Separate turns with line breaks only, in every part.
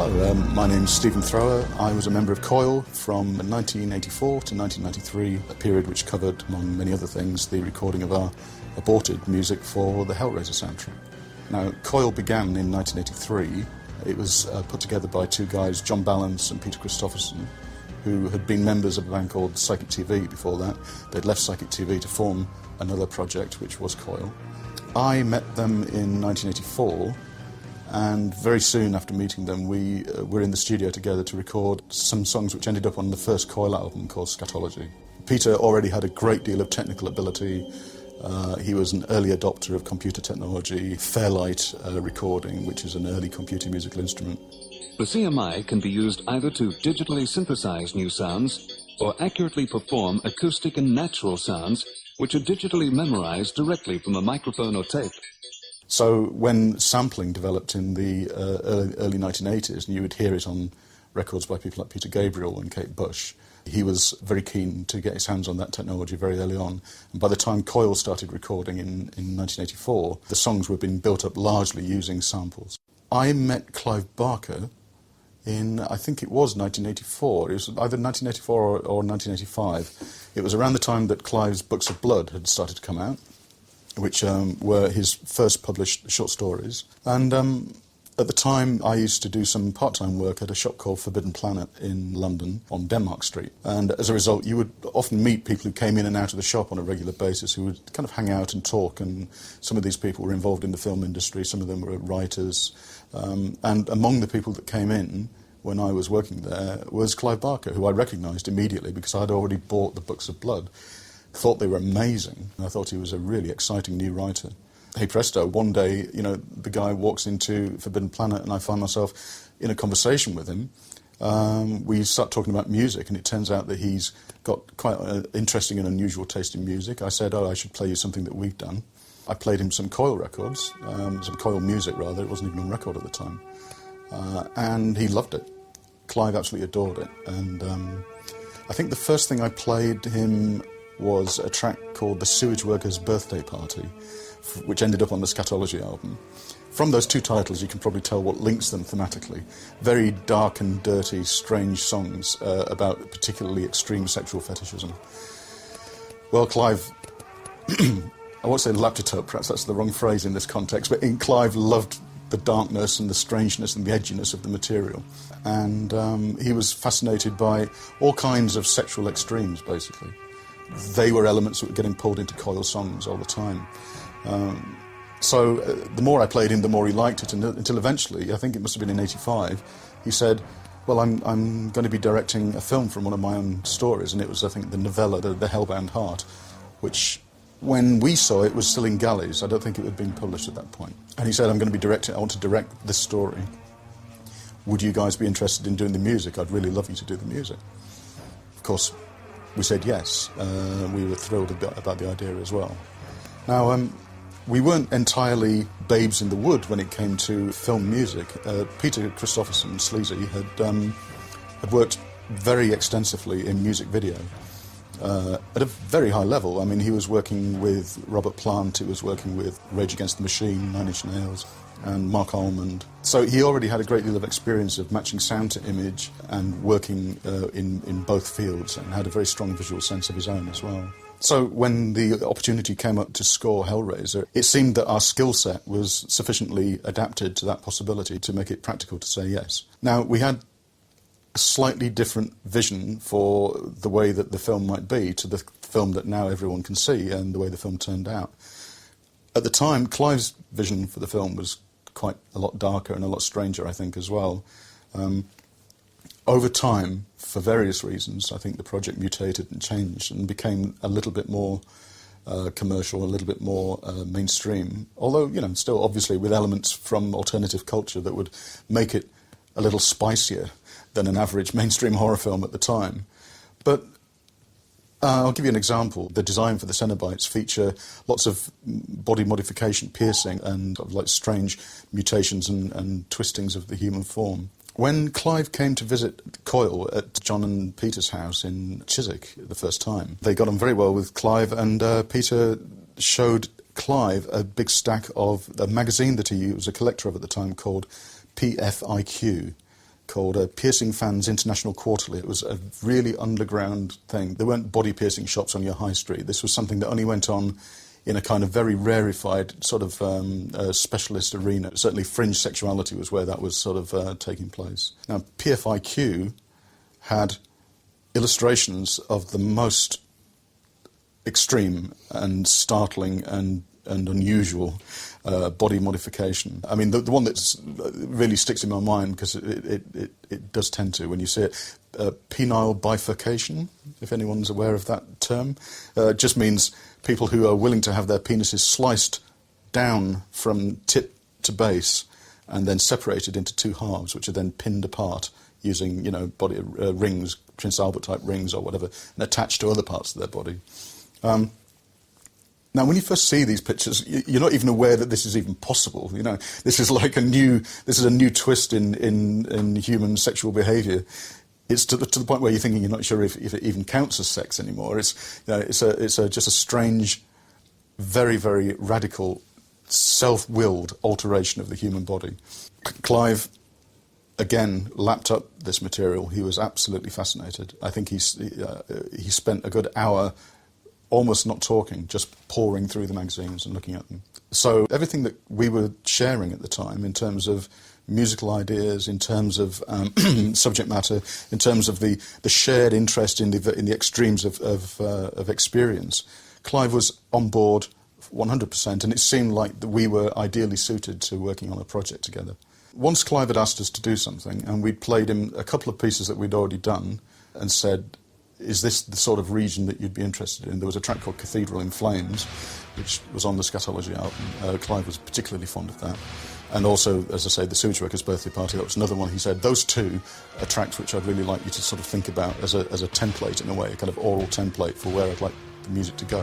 Hello, my name's Stephen Thrower. I was a member of Coil from 1984 to 1993, a period which covered, among many other things, the recording of our aborted music for the Hellraiser soundtrack. Now, Coil began in 1983. It was put together by two guys, John Balance and Peter Christopherson, who had been members of a band called Psychic TV before that. They'd left Psychic TV to form another project, which was Coil. I met them in 1984, and very soon after meeting them, we were in the studio together to record some songs which ended up on the first Coil album called Scatology. Peter already had a great deal of technical ability. He was an early adopter of computer technology, Fairlight recording, which is an early computer musical instrument.
The CMI can be used either to digitally synthesize new sounds or accurately perform acoustic and natural sounds which are digitally memorized directly from a microphone or tape.
So when sampling developed in the early 1980s, and you would hear it on records by people like Peter Gabriel and Kate Bush, he was very keen to get his hands on that technology very early on. And by the time Coil started recording in 1984, the songs were being built up largely using samples. I met Clive Barker in, I think it was 1984. It was either 1984 or 1985. It was around the time that Clive's Books of Blood had started to come out, which were his first published short stories. And at the time, I used to do some part-time work at a shop called Forbidden Planet in London on Denmark Street. And as a result, you would often meet people who came in and out of the shop on a regular basis who would kind of hang out and talk. And some of these people were involved in the film industry, some of them were writers. And among the people that came in when I was working there was Clive Barker, who I recognised immediately because I'd already bought the Books of Blood. Thought they were amazing. I thought he was a really exciting new writer. Hey presto, one day, you know, the guy walks into Forbidden Planet and I find myself in a conversation with him. We start talking about music and it turns out that he's got quite an interesting and unusual taste in music. I said, I should play you something that we've done. I played him some Coil records, some Coil music rather, it wasn't even on record at the time. And he loved it. Clive absolutely adored it. And I think the first thing I played him was a track called The Sewage Worker's Birthday Party, which ended up on the Scatology album. From those two titles, you can probably tell what links them thematically. Very dark and dirty, strange songs about particularly extreme sexual fetishism. Well, Clive, I won't say lapped it up, perhaps that's the wrong phrase in this context, but Clive loved the darkness and the strangeness and the edginess of the material. And he was fascinated by all kinds of sexual extremes, basically. They were elements that were getting pulled into Coil songs all the time. So the more I played him, the more he liked it, until eventually, I think it must have been in '85, he said, well, I'm going to be directing a film from one of my own stories, and it was, I think, the novella, the Hellbound Heart, which, when we saw it, was still in galleys. I don't think it had been published at that point. And he said, I want to direct this story. Would you guys be interested in doing the music? I'd really love you to do the music. Of course, we said yes. We were thrilled about the idea as well. Now, we weren't entirely babes in the wood when it came to film music. Peter Christopherson, Sleazy, had worked very extensively in music video at a very high level. I mean, he was working with Robert Plant, he was working with Rage Against the Machine, Nine Inch Nails, and Mark Almond. So he already had a great deal of experience of matching sound to image and working in both fields, and had a very strong visual sense of his own as well. So when the opportunity came up to score Hellraiser, it seemed that our skill set was sufficiently adapted to that possibility to make it practical to say yes. Now, we had a slightly different vision for the way that the film might be to the film that now everyone can see and the way the film turned out. At the time, Clive's vision for the film was quite a lot darker and a lot stranger, I think, as well. Over time, for various reasons, I think the project mutated and changed and became a little bit more commercial, a little bit more mainstream, although, you know, still obviously with elements from alternative culture that would make it a little spicier than an average mainstream horror film at the time. But I'll give you an example. The design for the Cenobites feature lots of body modification, piercing, and sort of like strange mutations and twistings of the human form. When Clive came to visit Coil at John and Peter's house in Chiswick the first time, they got on very well with Clive, and Peter showed Clive a big stack of a magazine that he was a collector of at the time called PFIQ, called Piercing Fans International Quarterly. It was a really underground thing. There weren't body piercing shops on your high street. This was something that only went on in a kind of very rarefied sort of specialist arena. Certainly fringe sexuality was where that was sort of taking place. Now, PFIQ had illustrations of the most extreme and startling and unusual body modification. I mean, the one that really sticks in my mind, because it does tend to when you see it, penile bifurcation, if anyone's aware of that term. It just means people who are willing to have their penises sliced down from tip to base and then separated into two halves, which are then pinned apart using, body rings, Prince Albert type rings or whatever, and attached to other parts of their body. Now, when you first see these pictures, you're not even aware that this is even possible. This is like a new twist in human sexual behaviour. It's to the point where you're thinking you're not sure if it even counts as sex anymore. It's just a strange, very, very radical, self-willed alteration of the human body. Clive, again, lapped up this material. He was absolutely fascinated. I think he spent a good hour almost not talking, just poring through the magazines and looking at them. So everything that we were sharing at the time in terms of musical ideas, in terms of subject matter, in terms of the shared interest in the extremes of experience, Clive was on board 100%, and it seemed like we were ideally suited to working on a project together. Once Clive had asked us to do something, and we'd played him a couple of pieces that we'd already done, and said, is this the sort of region that you'd be interested in? There was a track called Cathedral in Flames, which was on the Scatology album. Clive was particularly fond of that. And also, as I say, the Sewage Workers' Birthday Party, that was another one. He said, those two are tracks which I'd really like you to sort of think about as a template, in a way, a kind of oral template for where I'd like the music to go.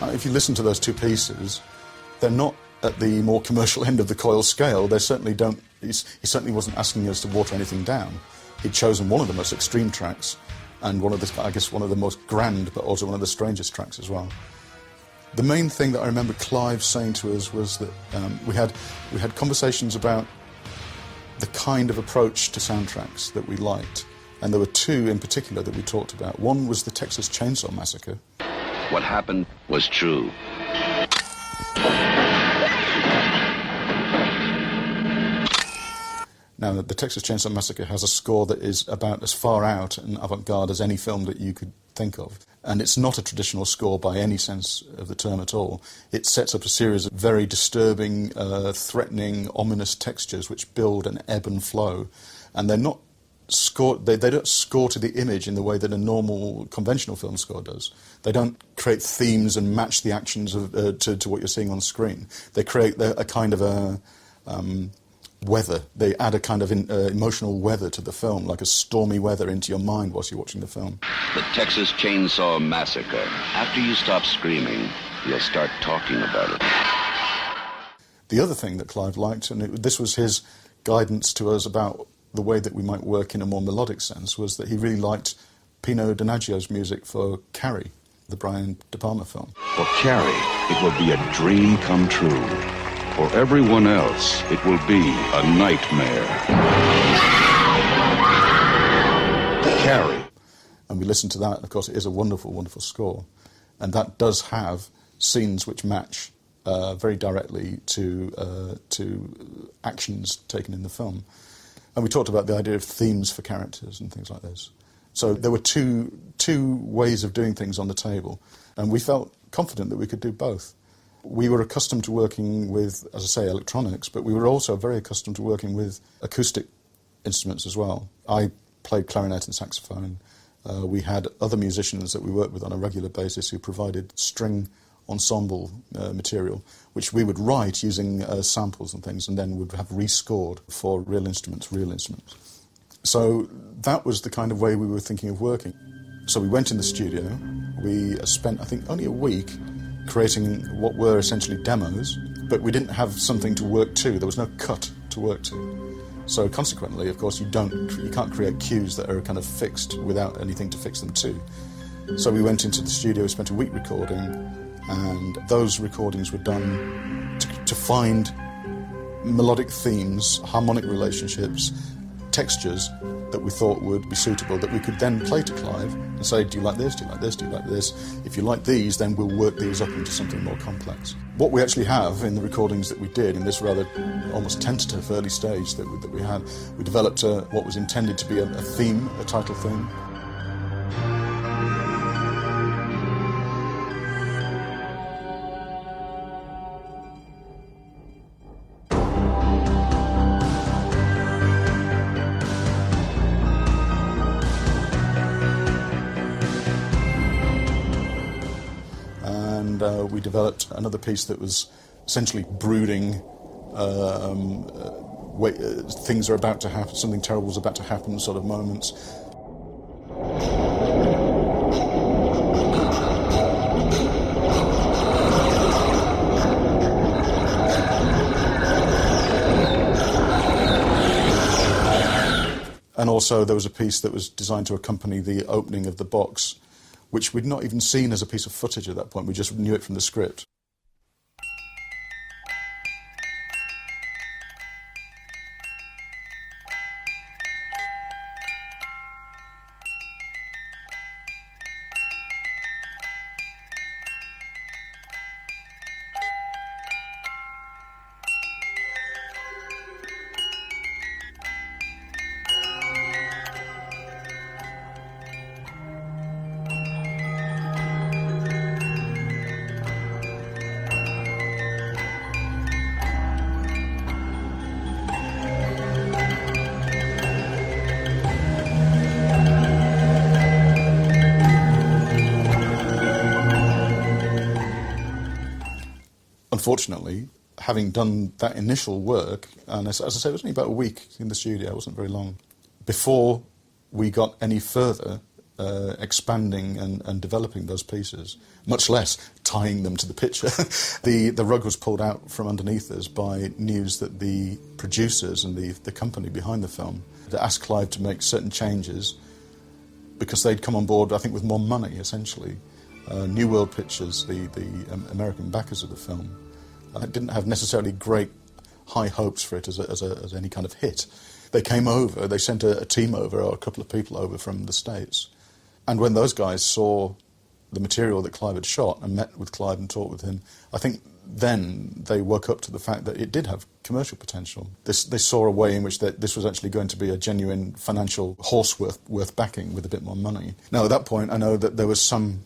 If you listen to those two pieces, they're not at the more commercial end of the coil scale. They certainly don't... He certainly wasn't asking us to water anything down. He'd chosen one of the most extreme tracks, and one of the most grand, but also one of the strangest tracks as well. The main thing that I remember Clive saying to us was that we had conversations about the kind of approach to soundtracks that we liked, and there were two in particular that we talked about. One was the Texas Chainsaw Massacre.
What happened was true.
Now, the Texas Chainsaw Massacre has a score that is about as far out and avant-garde as any film that you could think of. And it's not a traditional score by any sense of the term at all. It sets up a series of very disturbing, threatening, ominous textures which build and ebb and flow. And they're not scored, they don't score to the image in the way that a normal conventional film score does. They don't create themes and match the actions to what you're seeing on screen. They create a kind of a... weather. They add a kind of emotional weather to the film, like a stormy weather into your mind whilst you're watching the film.
The Texas Chainsaw Massacre. After you stop screaming, you'll start talking about it.
The other thing that Clive liked, and this was his guidance to us about the way that we might work in a more melodic sense, was that he really liked Pino Donaggio's music for Carrie, the Brian De Palma film.
For Carrie, it will be a dream come true. For everyone else, it will be a nightmare. Carrie.
And we listened to that, and of course it is a wonderful, wonderful score. And that does have scenes which match very directly to actions taken in the film. And we talked about the idea of themes for characters and things like this. So there were two ways of doing things on the table, and we felt confident that we could do both. We were accustomed to working with, as I say, electronics, but we were also very accustomed to working with acoustic instruments as well. I played clarinet and saxophone. We had other musicians that we worked with on a regular basis who provided string ensemble material, which we would write using samples and things, and then would have rescored for real instruments. So that was the kind of way we were thinking of working. So we went in the studio. We spent, I think, only a week creating what were essentially demos, but we didn't have something to work to. There was no cut to work to. So consequently, of course, you can't create cues that are kind of fixed without anything to fix them to. So we went into the studio, spent a week recording, and those recordings were done to find melodic themes, harmonic relationships, textures that we thought would be suitable, that we could then play to Clive and say, do you like this, do you like this, do you like this? If you like these, then we'll work these up into something more complex. What we actually have in the recordings that we did in this rather almost tentative early stage that we had, we developed what was intended to be a theme, a title theme. We developed another piece that was essentially brooding. Things are about to happen, something terrible is about to happen sort of moments. And also there was a piece that was designed to accompany the opening of the box, which we'd not even seen as a piece of footage at that point, we just knew it from the script. Unfortunately, having done that initial work, and as I say, it was only about a week in the studio, it wasn't very long, before we got any further expanding and developing those pieces, much less tying them to the picture. The rug was pulled out from underneath us by news that the producers and the company behind the film had asked Clive to make certain changes because they'd come on board, I think, with more money, essentially. New World Pictures, the American backers of the film, didn't have necessarily great high hopes for it as any kind of hit. They came over, they sent a team over, or a couple of people over from the States. And when those guys saw the material that Clive had shot and met with Clive and talked with him, I think then they woke up to the fact that it did have commercial potential. They saw a way in which this was actually going to be a genuine financial horse worth backing with a bit more money. Now, at that point, I know that there was some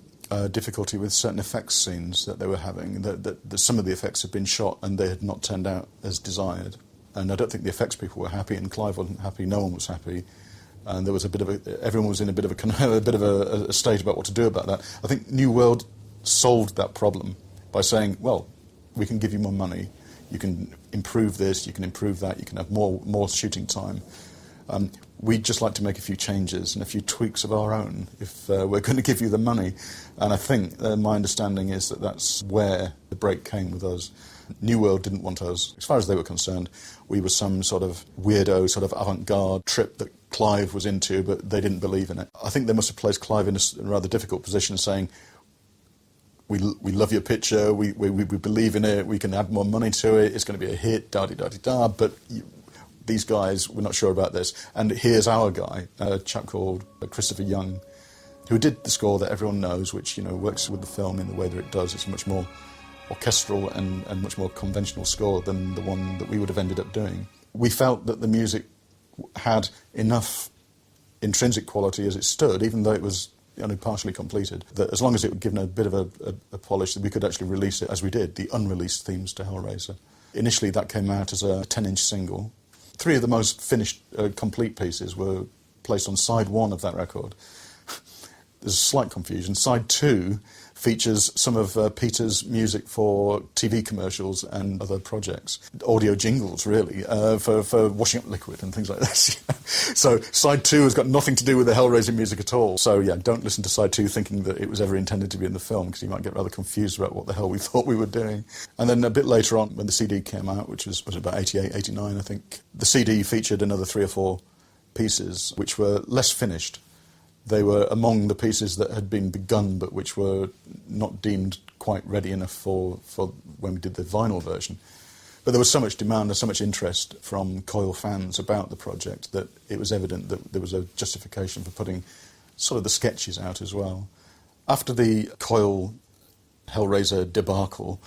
difficulty with certain effects scenes that they were having, that some of the effects had been shot and they had not turned out as desired. And I don't think the effects people were happy, and Clive wasn't happy, no one was happy. And there was everyone was in a bit of a state about what to do about that. I think New World solved that problem by saying, well, we can give you more money, you can improve this, you can improve that, you can have more shooting time. We'd just like to make a few changes and a few tweaks of our own if we're going to give you the money. And I think my understanding is that that's where the break came with us. New World didn't want us. As far as they were concerned, we were some sort of weirdo, sort of avant-garde trip that Clive was into, but they didn't believe in it. I think they must have placed Clive in a rather difficult position, saying, we love your picture, we believe in it, we can add more money to it, it's going to be a hit, da-di-da-di-da, but these guys, we're not sure about this. And here's our guy, a chap called Christopher Young, who did the score that everyone knows, which, works with the film in the way that it does. It's much more orchestral and much more conventional score than the one that we would have ended up doing. We felt that the music had enough intrinsic quality as it stood, even though it was only partially completed, that as long as it would given a bit of a polish, that we could actually release it, as we did, the unreleased themes to Hellraiser. Initially that came out as a 10-inch single. 3 of the most finished, complete pieces were placed on side 1 of that record. There's a slight confusion. Side 2 features some of Peter's music for TV commercials and other projects. Audio jingles, really, for washing up liquid and things like this. So side 2 has got nothing to do with the Hellraiser music at all. So, yeah, don't listen to side 2 thinking that it was ever intended to be in the film, because you might get rather confused about what the hell we thought we were doing. And then a bit later on, when the CD came out, which was about 88, 89, I think, the CD featured another 3 or 4 pieces which were less finished. They were among the pieces that had been begun but which were not deemed quite ready enough for when we did the vinyl version. But there was so much demand and so much interest from Coil fans about the project that it was evident that there was a justification for putting sort of the sketches out as well. After the Coil Hellraiser debacle,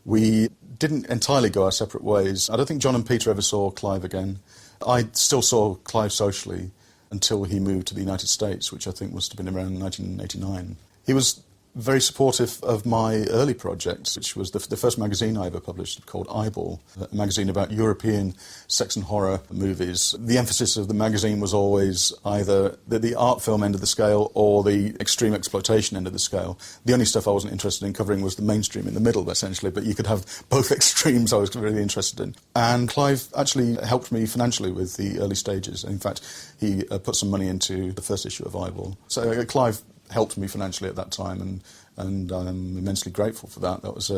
we didn't entirely go our separate ways. I don't think John and Peter ever saw Clive again. I still saw Clive socially until he moved to the United States, which I think must have been around 1989. He was very supportive of my early project, which was the first magazine I ever published, called Eyeball, a magazine about European sex and horror movies. The emphasis of the magazine was always either the art film end of the scale or the extreme exploitation end of the scale. The only stuff I wasn't interested in covering was the mainstream in the middle, essentially, but you could have both extremes I was really interested in. And Clive actually helped me financially with the early stages. In fact, he put some money into the first issue of Eyeball. So Clive helped me financially at that time, and I'm immensely grateful for that. That was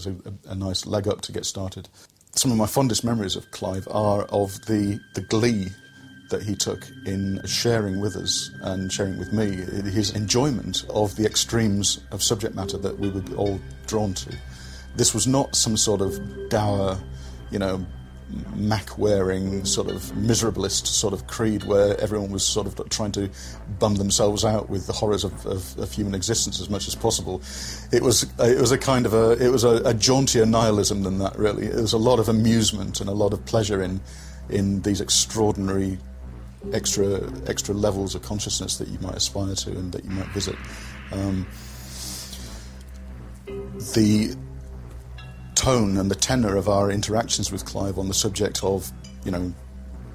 a nice leg up to get started. Some of my fondest memories of Clive are of the glee that he took in sharing with us and sharing with me, his enjoyment of the extremes of subject matter that we were all drawn to. This was not some sort of dour, Mac-wearing, sort of miserabilist sort of creed where everyone was sort of trying to bum themselves out with the horrors of human existence as much as possible. It was a kind of a jauntier nihilism than that, really. There was a lot of amusement and a lot of pleasure in these extraordinary extra levels of consciousness that you might aspire to and that you might visit. The tone and the tenor of our interactions with Clive on the subject of,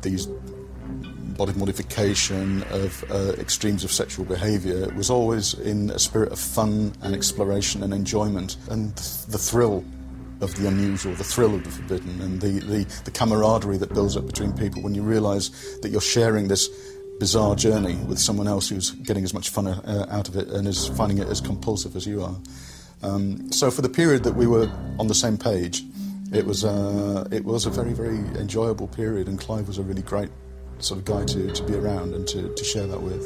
these body modification, of extremes of sexual behaviour, was always in a spirit of fun and exploration and enjoyment, and the thrill of the unusual, the thrill of the forbidden, and the camaraderie that builds up between people when you realise that you're sharing this bizarre journey with someone else who's getting as much fun out of it and is finding it as compulsive as you are. So for the period that we were on the same page, it was a very, very enjoyable period, and Clive was a really great sort of guy to be around and to share that with.